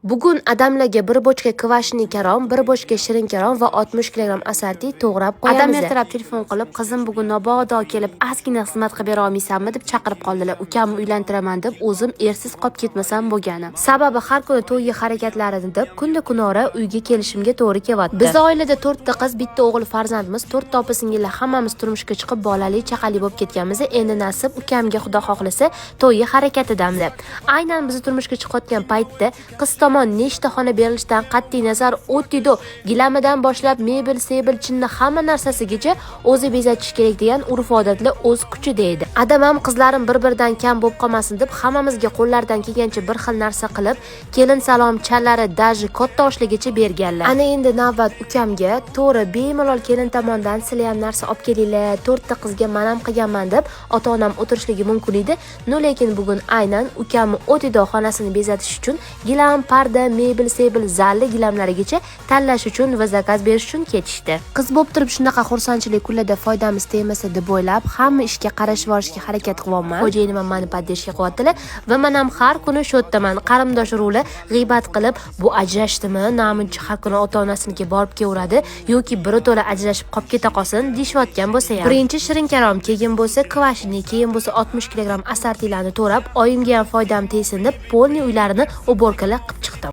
Bugun adamlarga bir bochka kvashni karom, bir bochka shirin karom va 60 kg asarti to'g'rab qo'yamiz. Adam ertalab telefon qilib, qizim bugun mabodo kelib, ozgina xizmat qilib bera olmaysanmi deb chaqirib qoldilar. Ukamni uylantiraman deb o'zim ersiz qolib ketmasam bo'lgani. Sababi har kuni to'yga harakatlarini deb kunda kunora uyga kelishimga to'g'ri kelyapti. Biz oilada 4 ta qiz, bitta o'g'il farzandimiz, 4 ta opa-singillar hammamiz turmushga chiqib, bolali, chaqali bo'lib ketganmiz. Endi nasib ukamga xudo xohlasa to'yga harakatidamiz. Aynan biz turmushga chiqayotgan paytda qiz tomon nechta xona berilishidan qat'iy nazar o'tdi-do, gilamidan boshlab mebel, sebel, chinni hamma narsasigacha o'zi bezatish kerak degan urf-odatlar o'z kuchida edi. Adam ham qizlarim bir-biridan kam bo'lib qolmasin deb hammamizga qo'llaridan kelgancha bir xil narsa qilib, kelin salom chalari daji katta oshligicha berganlar. Ana endi navbat ukamga, to'g'ri bemalol kelin tomondan sizlar ham narsa olib kelinglar, 4 ta qizga men ham qilganman deb ota-onam o'tirishligi mumkin edi. Lekin bugun aynan ukamni o'tido xonasini bezatish uchun gilam, parda, mebel, sebel, zalli gilamlarigacha tanlash uchun va zakaz berish uchun ketishdi. Qiz bo'lib turib shunaqa xursandchilik kunlarda foydamiz tegmasa deb o'ylab, hamma ishga qarashib olishga harakat qilyapman. Xo'jayinim ham meni poddeshga qilyaptilar va men ham har kuni shu yerdaman. Qarindosh urug'lar g'iybat qilib, bu ajrashdimi, namuncha har kuni ota-onasinikiga borib kelaveradi yoki biri to'la ajrashib qolib keta qolsin deyshayotgan bo'lsa ham. Birinchi shirin karom, keyin bo'lsa kvashni, keyin bo'lsa 60 kg asartilarni to'rab, oyimga ham foydam tegsin deb polni uylarini uborkalar qilib